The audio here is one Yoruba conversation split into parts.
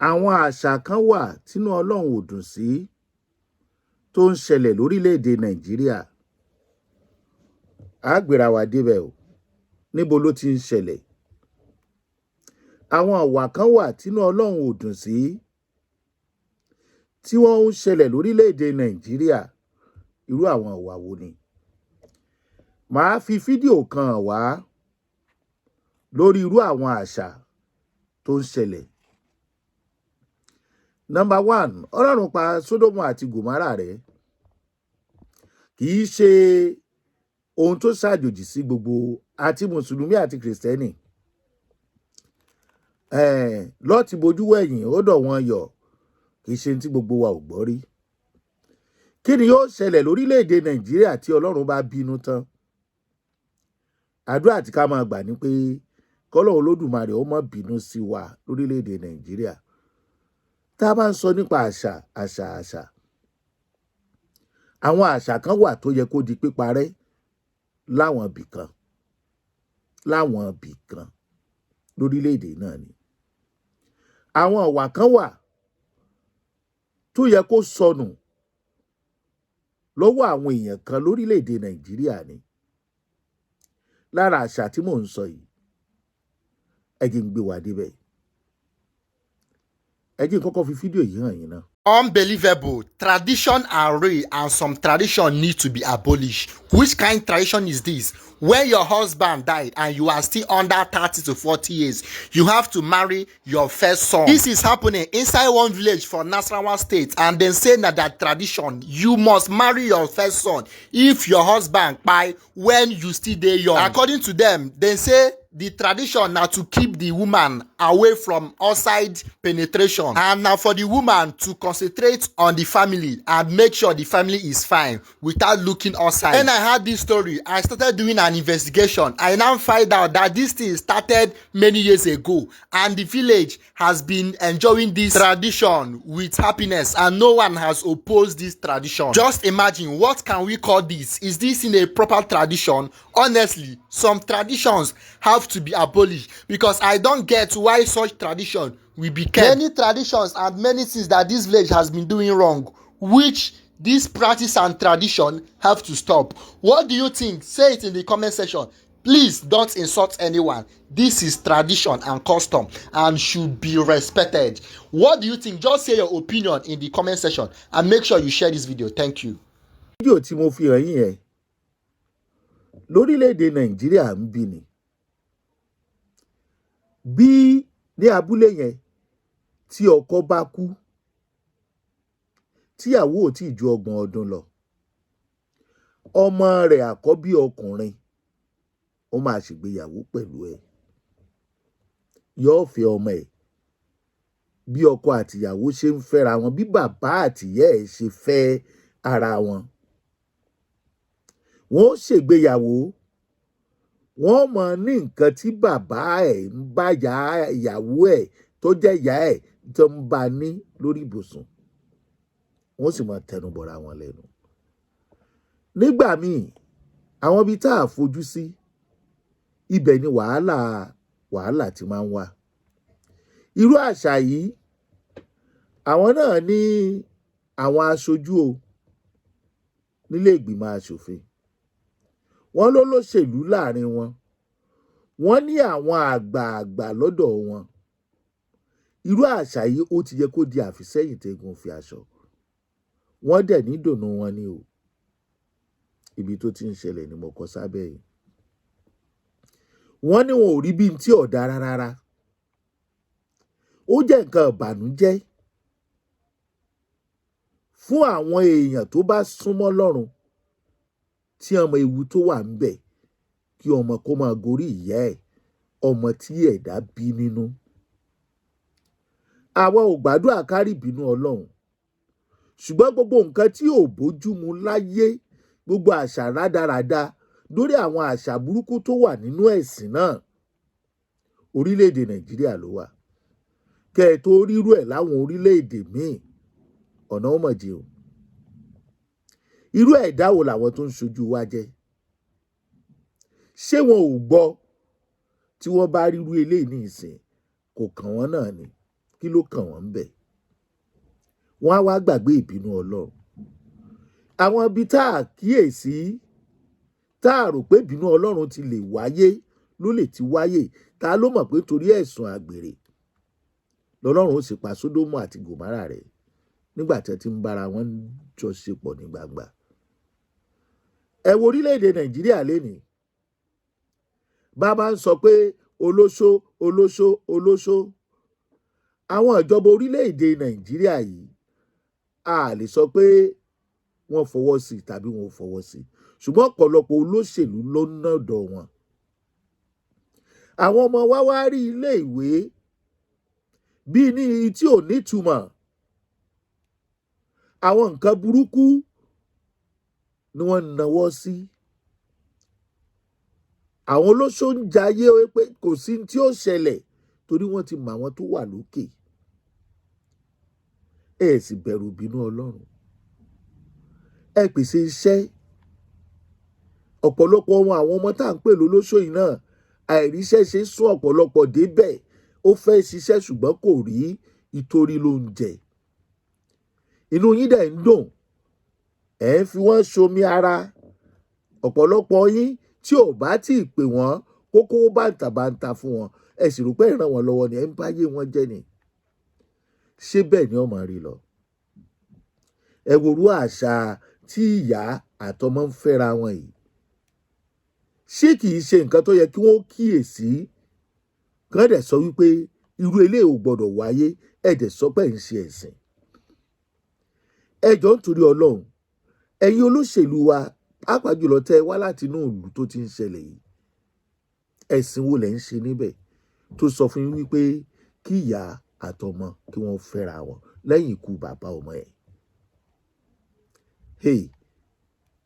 àwọn àṣà kan wà tínú Ọlọ́run ò dùn sí tó ń ṣẹlẹ̀ lórílẹ̀‐èdè Nàìjíríà. A gbéra wa débẹ̀ o, níbo ló ti ń ṣẹlẹ̀? Àwọn àwà kan wà tínú Ọlọ́run ò dùn sí tí wọ́n ń ṣẹlẹ̀ lórílẹ̀‐èdè Nàìjíríà. Irú àwọn àwà wo ni? Màá fi fídíò kan hàn wá lórí irú àwọn àṣà tó ń ṣẹlẹ̀. Number 1, Ọlọ́run pa Sódómù àti Gòmárà rẹ́. Kì í ṣe ohun tó ṣàjòjì sí gbogbo àti Mùsùlùmí àti Kìrìsìtẹ́nì. Lọ́ọ̀tì bojú wẹ̀yìn ó dọ̀ wọ́n yọ̀. Kì í ṣe tí gbogbo wa ò gbọ́ rí. Kí ni yóò ṣẹlẹ̀ lórílẹ̀‐èdè Nàìjíríà tí Ọlọ́run bá bínú tán? Àdúrà tí ká máa gbà ní pé k'Ọlọ́run Olódùmarè ó má bínú sí wa lórílẹ̀‐èdè Nàìjíríà. Tá a bá ń sọ nípa àṣà, àwọn àṣà kan wà tó yẹ kó di píparẹ́ láwọn ibì kan lórílẹ̀‐èdè náà ni. Àwọn ọ̀wà kan wà tó yẹ kó sọnù lọ́wọ́ àwọn èèyàn kan lórílẹ̀‐èdè Nàìjíríà ni. Lára àṣà tí mò ń sọ yìí, ẹ jẹ́ n gbé wa débẹ̀. Ẹ jẹ́ n kọ́kọ́ fi fídíò yìí hàn yín náà. Unbelievable. Tradition are real and some tradition need to be abolished. Which kind tradition is this? When your husband died and you are still under 30 to 40 years, you have to marry your first son. This is happening inside one village for Nasarawa State, and they say that tradition, you must marry your first son if your husband died when you still dey young. According to them, they say the tradition na to keep the woman away from outside penetration, and now for the woman to concentrate on the family and make sure the family is fine without looking outside. When I heard this story, I started doing an investigation. I now find out that this thing started many years ago, and the village has been enjoying this tradition with happiness, and no one has opposed this tradition. Just imagine, what can we call this? Is this in a proper tradition? Honestly, some traditions have to be abolished, because I don't get why such tradition will be kept. Many traditions and many things that this village has been doing wrong, which this practice and tradition have to stop. What do you think? Say it in the comment section. Please don't insult anyone. This is tradition and custom and should be respected. What do you think? Just say your opinion in the comment section and make sure you share this video. Thank you. Fídíò tí mo fi hàn yín yẹn lórílẹ̀‐èdè Nàìjíríà ń bí ni. Bí ní abúlé yẹn tí ọkọ bá kú, tíyàwó ò tí ì ju 30 ọdún lọ, ọmọ rẹ̀ àkọ́bí ọkùnrin ó máa ṣègbéyàwó pẹ̀lú ẹ̀. Yóò fẹ́ ọmọ ẹ̀ bí ọkọ àtìyàwó ṣe ń fẹ́ra wọn, bí bàbá àtìyá ẹ̀ ṣe fẹ́ ara wọn. Wọ́n ṣègbéyàwó, wọ́n mọ̀ ní nǹkan tí bàbá ẹ̀ ń bá ìyàwó ẹ̀ tó jẹ́ ìyá ẹ̀ tó ń bá ní lórí ibùsùn. Wọ́n sì máa tẹnubọ̀ra wọn lẹ́nu. Nígbà míì, àwọn ibi tá a fojú sí, ibẹ̀ ni wàhálà ti máa ń wà. Irú àṣà yìí, àwọn náà ní àwọn aṣojú o nílé ìgbìmọ̀ aṣòfin. Wọ́n lólóṣèlú láàrin wọn. Wọ́n ní àwọn àgbààgbà lọ́dọ̀ wọn. Irú àṣà yìí ó ti yẹ kó di àfisẹ́yìn tẹ́gun fi aṣọ. Wọ́n dẹ̀ ní ìdùnnú wọn ni o. Ibi tó ti ń ṣẹlẹ̀ ni mo kọ sábẹ́ yìí. Wọ́n ní wọn ò rí bí n tí ò dára rárá. Ó jẹ́ nǹkan ìbànújẹ́ fún àwọn èèyàn tó bá súnmọ́ Ọlọ́run, tí ọmọ ewu tó wà ń bẹ̀ kí ọmọ kó máa gorí ìyá ẹ̀, ọmọ tí ẹ̀dá bí nínú. Àwa ò gbàdúrà kárí ìbínú Ọlọ́run, ṣùgbọ́n gbogbo nǹkan tí ò bójúmu láyé, gbogbo àṣà rádaràda lórí àwọn àṣà burúkú tó wà nínú ẹ̀sìn náà, orílẹ̀-èdè Nàìjíríà ló wà. Kẹ́ ẹ tó rírú ẹ̀ láwọn orílẹ̀-èdè míì, ọ̀nà ó mọ̀ jẹ́ o. Irú ẹ̀dá wo làwọn tó ń ṣojú wa jẹ́? Ṣé wọn ò gbọ́ tí wọ́n bá rírú eléyìí ní ìsìn? Kò kàn wọ́n náà ni. kí ló kàn wọ́n bẹ̀? Wọ́n á wá gbàgbé ìbínú Ọlọ́run. Àwọn ibi tá a kíyèsí tá a rò pé ìbínú Ọlọ́run ti lè wáyé ló lè ti wáyé. Ta ló mọ̀ pé torí ẹ̀sùn àgbèrè lọ́lọ́run ó sì pa Sódómù àti Gòmárà rẹ̀ nígbà tí wọ́n ti ń bára wọn jọ ṣepọ̀ ní gbangba. Ẹ wo orílẹ̀-èdè Nàìjíríà lénìí. Bàbá ń sọ pé olóṣó olóṣó olóṣó. Àwọn ìjọba orílẹ̀-èdè Nàìjíríà yìí a lè sọ pé wọ́n fọwọ́ sí tàbí wọn ò fọwọ́ sí, ṣùgbọ́n ọ̀pọ̀lọpọ̀ olóṣèlú ló ń nọ̀dọ̀ wọn. Àwọn ọmọ wa wá rí ilé ìwé bí ní tí ò nítumọ̀. Àwọn nǹkan burúkú ni wọ́n nawọ́ sí. Àwọn olóṣó ń jayé pé kò sí tí ó ṣẹlẹ̀ torí wọ́n ti mọ àwọn tó wà lókè. Ẹ sì bẹ̀rù ìbínú Ọlọ́run. Ẹ pèsè iṣẹ́. Ọ̀pọ̀lọpọ̀ àwọn ọmọ tá à ń pè lólóṣó yìí náà, àìríṣẹ́ ṣe sún ọ̀pọ̀lọpọ̀ débẹ̀. Ó fẹ́ ṣiṣẹ́ ṣùgbọ́n kò rí ìtorí ló ń jẹ. Inú yín dẹ̀ ń dùn. Ẹ ń fi wọ́n ṣomi ara. Ọ̀pọ̀lọpọ̀ yín tí ò bá tí ì pè wọ́n kókó bàǹtàbàǹtà fún wọn, ẹ sì rò pé ìran wọn lọ́wọ́ ni ẹ ń báyé wọn jẹ́ ni. Ṣé bẹ́ẹ̀ ni ọmọ rí lọ? Ẹ worú àṣà tí ìyá àtọmọ ń fẹ́ra wọn yìí. Ṣé kìí ṣe nǹkan tó yẹ kí wọ́n kíyèsí? Kán dẹ̀ sọ wípé irú eléyìí ò gbọ́dọ̀ wáyé, ẹ dẹ̀ sọ pé ń ṣe ẹ̀sìn. Ẹ jọ̀ọ́ nítorí Ọlọ́run, ẹ̀yin olóṣèlú wa, pàápàá jùlọ tẹ́ wá láti inú ìlú tó ti ń ṣẹlẹ̀ yìí, ẹ̀sìn wo lẹ̀ ń ṣe níbẹ̀ tó sọ fún yín wípé kí ìyá àtọmọ kí wọ́n fẹ́ra wọn lẹ́yìn ikú bàbá ọmọ ẹ̀?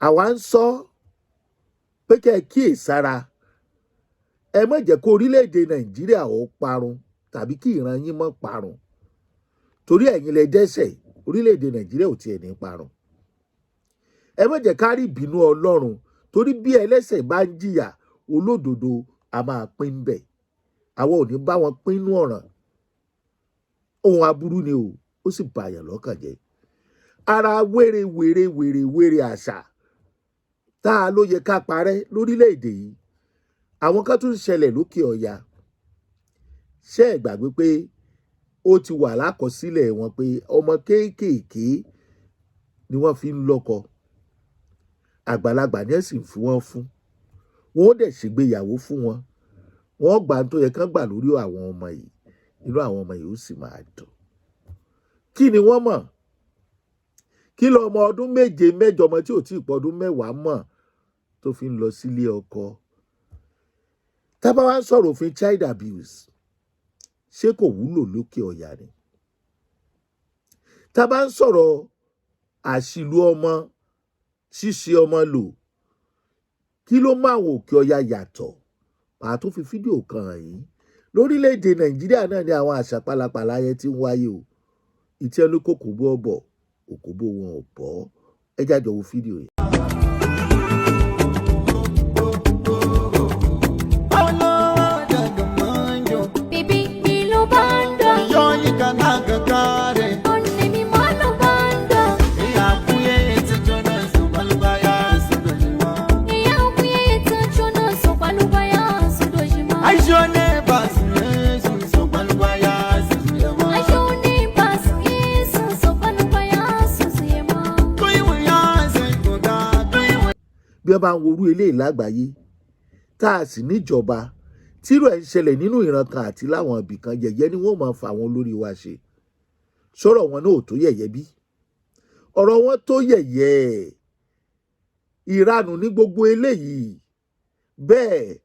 Àwa ń sọ pé kẹ́ ẹ kíyèsára. Ẹ má jẹ́ kó orílẹ̀-èdè Nàìjíríà ó parun tàbí kí ìran yín má parun. Torí ẹ̀yin lẹ dẹ́ṣẹ̀, orílẹ̀-èdè Nàìjíríà ò tiẹ̀ ní parun. Ẹ má jẹ́ ká rí ìbínú Ọlọ́run, torí bí ẹlẹ́ṣẹ̀ bá ń jìyà, olódodo a máa pín ń bẹ̀. Àwọn ò ní bá wọn pín inú ọ̀ràn. Ohun aburú ni o, ó sì bàyàn lọ́kàn jẹ́. Ara wèrè àṣà tá a ló yẹ ká parẹ́ lórílẹ̀-èdè yìí. Àwọn kan tún ń ṣẹlẹ̀ lókè ọ̀yà. Ṣé ẹ gbàgbé pé ó ti wà lákọsílẹ̀ wọn pé ọmọ kéékèèké ni wọ́n fi ń lọ́kọ. Àgbàlagbà ni ẹ sì ń fi wọ́n fún. Wọ́n ó dẹ̀ ṣègbéyàwó fún wọn. Wọ́n gbà tó yẹ kán gbà lórí àwọn ọmọ yìí. Inú àwọn ọmọ yìí ó sì máa dùn. Kí ni wọ́n mọ̀? Kí lọ ọmọ ọdún 7, 8 ọmọ tí ò tí ì pọ̀ ọdún 10 mọ̀ tó fi ń lọ sílé ọkọ? Tá bá wá ń sọ̀rọ̀ òfin child abuse, ṣé kò wúlò lókè ọ̀yà ni? Tá bá ń sọ̀rọ̀ àṣìlú ọmọ, ṣíṣe ọmọ lò, kí ló máa wò òkè ọ̀yà yàtọ̀? Màá tún fi fídíò kan hàn yín. Lórílẹ̀-èdè Nàìjíríà náà ni àwọn àṣà pálapàla yẹn ti ń wáyé o. Ìtí ẹnu kòkó bọ́ bọ̀, òkòbó wọn ò bọ́. Ẹ jáde wo fídíò yìí. Bí wọ́n bá ń worú eléyìí lágbàáyé tá a sì níjọba tírò ẹ̀ ń ṣẹlẹ̀ nínú ìran kan àti láwọn ibì kan, yẹ̀yẹ́ ni wọ́n máa fa àwọn olórí wa ṣe. Sọ̀rọ̀ wọn náà ò tó yẹ̀yẹ́ bí? Ọ̀rọ̀ wọn tó yẹ̀yẹ́. Ìranù ní gbogbo eléyìí. Bẹ́ẹ̀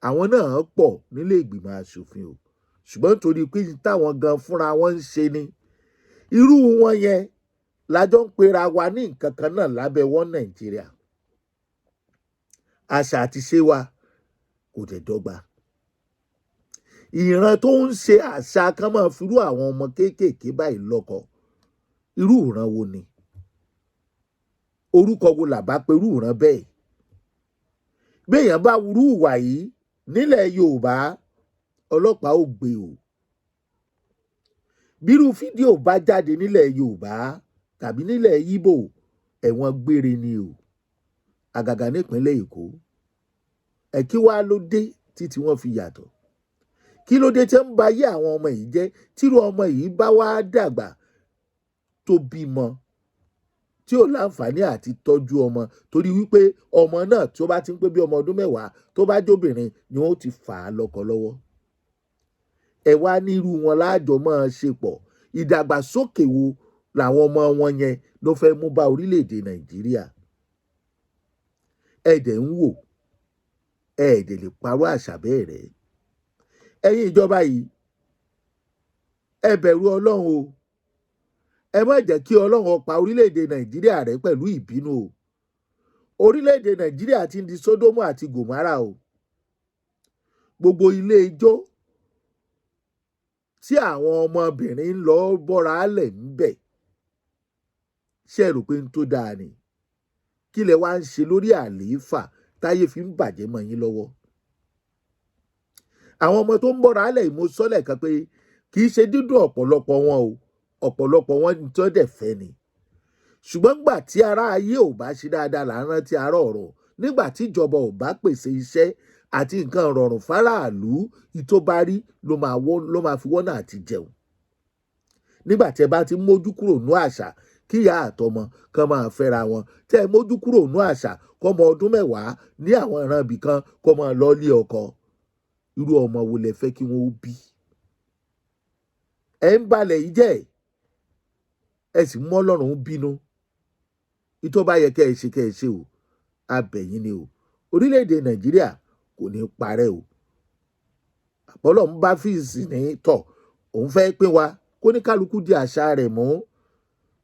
àwọn náà pọ̀ nílé ìgbìmọ̀ aṣòfin o, ṣùgbọ́n nítorí pé táwọn gan fúnra wọn ń ṣe ni. Irú wọn yẹn lájọ ń pera wa ní nǹkan kan náà lábẹ́ wọn Nàìjíríà. Àṣà àti ṣe wa kò dẹ̀ dọ́gba. Ìran tó ń ṣe àṣà kan máa firú àwọn ọmọ kéékèèké báyìí lọ́kọ. Irú ìran wo ni? Orúkọ wo làbá perú ìran bẹ́ẹ̀? Béèyàn bá wúrú ìwà yìí nílẹ̀ Yorùbá, ọlọ́pàá ò gbé o. bírú fídíò bá jáde nílẹ̀ Yorùbá tàbí nílẹ̀ Ìgbò ẹ̀wọ̀n gbére ni o, àgàgà nípínlẹ̀ Èkó. Kí wá ló dé tí wọ́n fi yàtọ̀? Kí ló dé tí ń ba ayé àwọn ọmọ yìí jẹ́? Tírú ọmọ yìí bá wá dàgbà tó bímọ tí ò láǹfààní àti tọ́jú ọmọ, torí wípé ọmọ náà tí ó bá ti ń pé bí ọmọ ọdún 10 tó bá jóbìnrin ni wọ́n ti fà á lọ́kọ lọ́wọ́. Ẹ wá nírú wọn láàjọ máa ṣe pọ̀. Ìdàgbàsókè wo làwọn ọmọ wọn yẹn ló fẹ́ mú bá orílẹ̀-èdè Nàìjíríà? Ẹ dẹ̀ ń wò, ẹ dẹ̀ lè parọ́ àṣà bẹ́ẹ̀ rẹ́. Ẹ̀yin ìjọba yìí, ẹ bẹ̀rù Ọlọ́run o. Ẹ má jẹ́ kí Ọlọ́run pa orílẹ̀-èdè Nàìjíríà rẹ́ pẹ̀lú ìbínú o. Orílẹ̀-èdè Nàìjíríà ti ń di Sódómù àti Gòmárà o. Gbogbo ilé ijó tí àwọn ọmọbìnrin ń lọ bọ́ra lẹ̀ ń bẹ̀, ṣé ẹ rò pé ń tó dáa ni? Kí lẹ wá ń ṣe lórí àlééfà táyé fi ń bàjẹ́ mọ́ yín lọ́wọ́? Àwọn ọmọ tó ń bọ́ra lẹ̀ mo sọ lẹ́ẹ̀kan pé kì í ṣe dídùn ọ̀pọ̀lọpọ̀ wọn o, ọ̀pọ̀lọpọ̀ wọn ní tó dẹ̀ fẹ́ ni. Ṣùgbọ́n nígbà tí ará ayé ò bá ṣe dáadáa là ń rántí ará ọ̀rọ̀. Nígbà tí ìjọba ò bá pèsè iṣẹ́ àti nǹkan rọrùn fáráàlú, ìtó bá rí ló máa fi wọ́nà àti jẹun. Nígbà tí ẹ bá ti mójú kúrò nú àṣà kí ìyá àtọmọ kan máa fẹ́ra wọn, tẹ́ ẹ mójú kúrò nú àṣà kọ́mọ ọdún 10 ní àwọn ìran ibì kan kó máa lọ lé ọkọ, irú ọmọ wo lẹ fẹ́ kí wọ́n ó bí? Ẹ ń balẹ̀ yìí jẹ́, ẹ sì mọ́ Ọlọ́run bínú. Ìtó bá yẹ kẹ́ ẹ ṣe o, abẹ̀yìn ni o. Orílẹ̀-èdè Nàìjíríà kò ní parẹ́ o. Àpọ́lọ́ ń bá fíìsì ní tọ̀, òun fẹ́ pín wa, kó ní kálukú di àṣà rẹ̀ mú.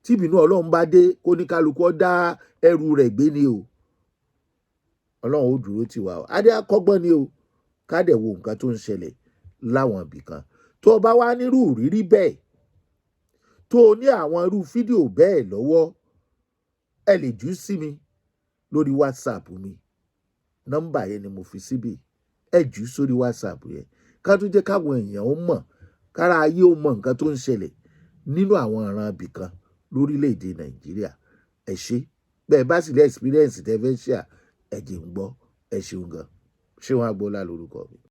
Tí ìbínú Ọlọ́run bá dé, kó ní kálukú ó dá ẹrù rẹ̀ gbé ni o. Ọlọ́run ó dúró tì wá o. Adé akọ́gbọ́n ni o. Ká dẹ̀ wo nǹkan tó ń ṣẹlẹ̀ láwọn ibì kan. Tó o bá wá nírú ìrírí bẹ́ẹ̀, tó o ní àwọn irú fídíò bẹ́ẹ̀ lọ́wọ́, ẹ lè jù sí mi lórí WhatsApp mi. Nọ́mbà yẹn ni mo fi síbí. Ẹ jù sórí WhatsApp yẹn. Ká tún jẹ́ káwọn èèyàn ó mọ̀, kára ayé ó mọ̀ nǹkan tó ń ṣẹlẹ̀ nínú àwọn ìran ibì kan lórílẹ̀-èdè Nàìjíríà. Ẹ ṣé. Bẹ́ẹ̀ bá sì lè experience tẹ́ fẹ́ share, ẹ jẹ́ ń gbọ́. Ẹ ṣeun gan. Ṣéun Agboola lórúkọ mi.